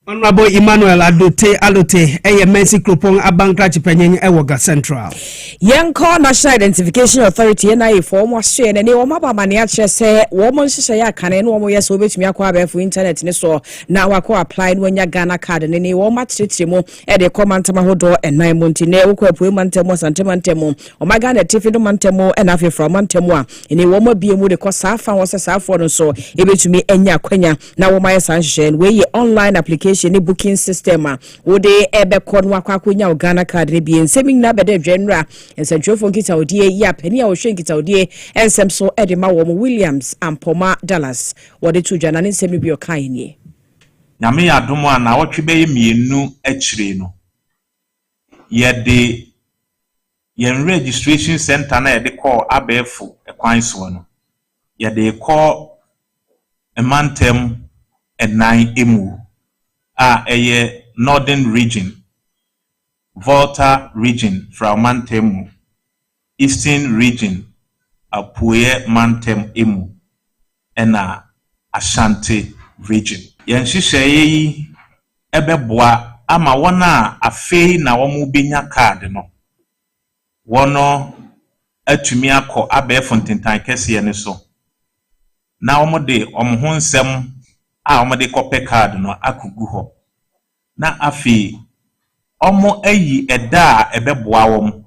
Honorable Emmanuel Adote Alote Mensi Kropong Abankra Chipenyen Ewoga Central. Yanko National Identification Authority NIA for more share and any maba mania say woman shaya can and one yes over to me acquire for internet in so now I applied when ya Ghana card and any woman treatimo at the command Tamahodo and 9 Montine Mantemo Santamantemo or my Ghana Tiffin Mantemo and Afi from Mantemoa in a woman being with the Cosa was a South for so able to me Enya Quenya now my sanction where your online application ni booking system wo de ebe konwa kwakunya Ghana card ni bi ensemi na bede general ensentrofo nkita odie ya pani a wo hwe nkita odie ensem so edema wo Williams Ampoma Dallas wo de tu dwana ne nsemi bi okan ni nyame adomo ana wotwe be mienu akire no ye de yen registration center na ye de call abefo ekwan so no ye de call emantem enan emu a northern region, Volta region, from Mantemu, eastern region, Apuye Mantem Emu, and Ashanti region. Yanshishay Ebeboa ama wana afe na wamu binya card no. Wano atumi akọ abefo ntentan kese ne so. Na omode omhonsem omode kope card no akugu ho. Na afi omo ayi eda ebeboa wom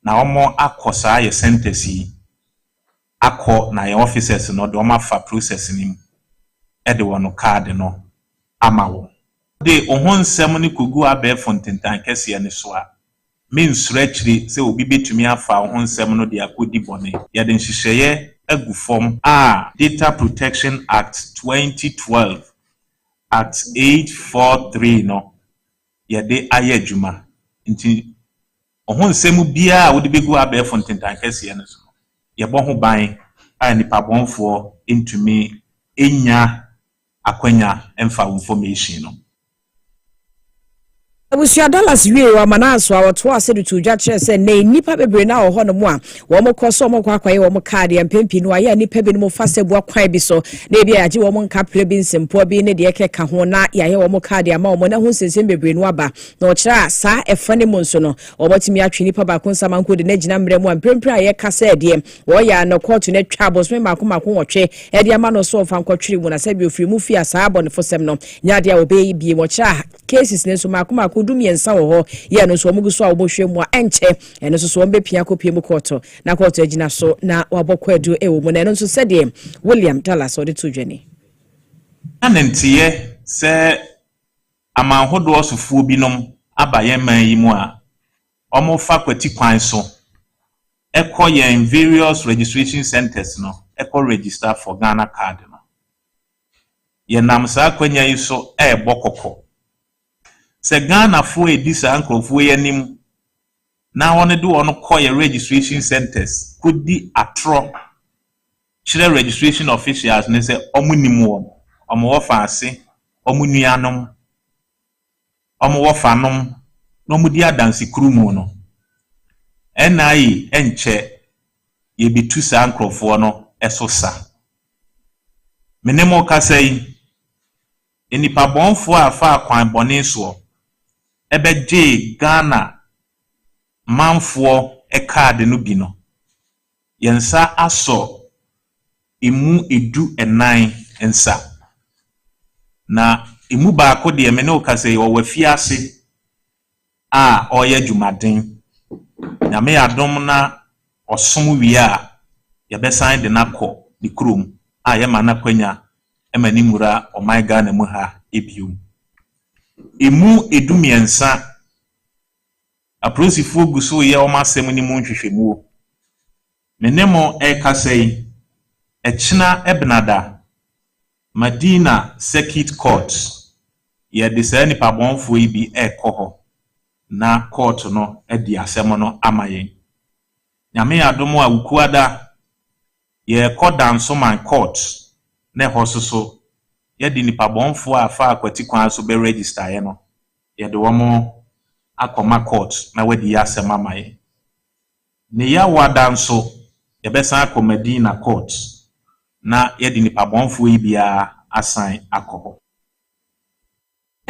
na omo akosa ye sentesi akọ na ye officers no de omo fa process nim e de wono card no amawo de ohonsem ne kugu abefo ntentan kese ne so a min surachiri se obi betumi afa ohonsem no de akodi bone ye de nhihye agu form Data Protection Act 2012 Act 843 no ye de ayadwuma nti ohonsem bia wo de begu abefo ntentan kese ne so ye bo ho ban nipa bonfo ntumi enya akwanya emfa information no. Abusia Dallas wie wa manaso awoto asedu tuja kire se na nipa bebre na ho no mu a wo mo koso mo kwakwaye wo mo card ya mpempi no aya nipa bi no mo fasebu akwan bi so na bia yaje wo mo nka pre bi nsempo bi ne de keka ho na yaye wo mo card ya ma wo na ho nsensem bebre no aba na o kira sa efane mo nso no wo botimi atwe nipa ba ko nsama nko de na gina mre mu a mpempi aye kasa de wo ya na court na twa boss me mako wotwe e de ama no so fa nkotwiri mu na se bi ofiri mu fi asa abon fosem no nya de a obeyi bi mo kira cases ne so makoma ko dum yensa wo ho ye no so omugu so a obohwe mu a enche eno so be pia kopie mu koto na koto agina so na wabokwadu ewo mu na eno so sede William Dallas ode to dwene anentie se amanhodo osofuo binom abaye man yi mu a omo fa kwati kwan so ekoye in various registration centers no eko register for Ghana card no ye nam sa kwanya yi so bokoko se Ghana fo edisa nkrofo yanim na won do on koye registration centers could be atro chire registration officials ne se omunimu omo wo fa ase omunuanom omo wo fa nom no mudi adansi krumu no enai enche ye bitu sa nkrofo no esosa menemo kasai enipa bonfo afa akwan bone so ebeje Ghana manfo card no bi no yensa aso emu edu enan ensa na emu ba ko de menemo kasai o wafiase a oye jumaden na me adom na osom wi a ye besan de nakọ di krom a ye ma na kwanya emani mura o my Ghana mu ha ebium emu edumiensa aprosifo guso ye o masem ni mu nhwehwemu menemo kasai echina ebnada Madina Circuit Court ye de se ni pabonfo ibi ekoho na court no edi asem no amaye nyame adomo a ukuada ye kodan so man court na hososo ye di nipa bonfo afa akwati kwan so be register ye no ye de womo akoma court na wedi asem amaye ne ya wadan so ye besan akomadi na court na ye di nipa bonfo ibia asan akoho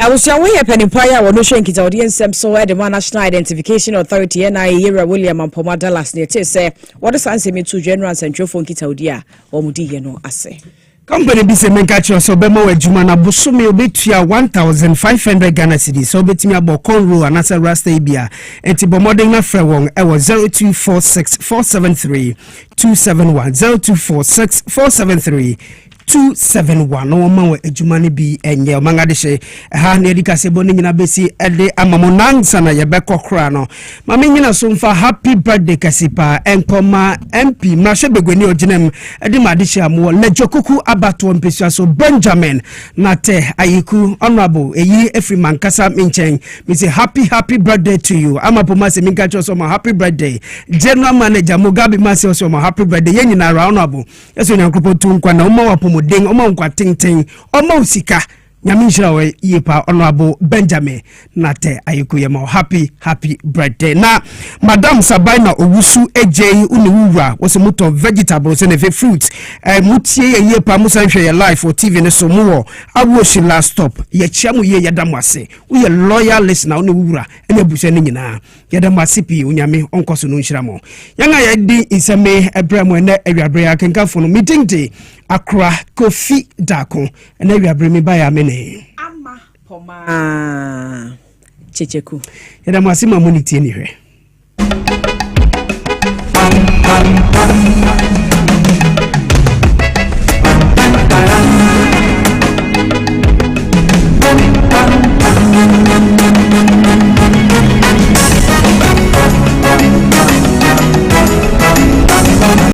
Awusia we ye penipaya wono hwenkita audience so the National Identification Authority na Yera William Ampoma Dallas ne te se what is answer me to general central phone kita odia o mudi ye no ase company bi se menka cho so be mo adwuma na bosome obetua 1500 Ghana cedis so betimi abokon ro anasa rasta ibia enti bomoding na frɛ won e wo 0246473 271 0246473 271 no ma we adwuma ne bi enye o manga de hye ha na edi Kasiebo ne nyina besi ede amamo nansa na ye bekokra no ma me nyina so mfa happy birthday Kasipa enkoma MP mrahwe begwani oginem edi ma de hye amo lejokuku abato mpesua so Benjamin nate ayiku honorable eyi efriman kasa minchen me say happy birthday to you amapoma se minka cho so ma happy birthday general manager Mugabe ma se so ma happy birthday ye nyina honorable yeso nyankropo tunkwa na oma wapo ding oma nkwa ting oma usika nyame nhyira we yepa honorable Benjamin nate ayikuye ma happy birthday na madam Sabaina Owusu ejei uniwura wose muto vegetables and fruits mutie yepa musanhwe ye live for TV ne so muwo awo shi last stop ye chiamu ye yadamwase we loyal listener uniwura ene busa ne nyina yadamwase pi unyame onkoso no nhyira mo yanga ye di iseme ebramo ne awiabre akenkafo no meeting day Accra Kofi Dako and every abrimi by a mene. Ama Poma Checheku. Yada masima muniti anywhere.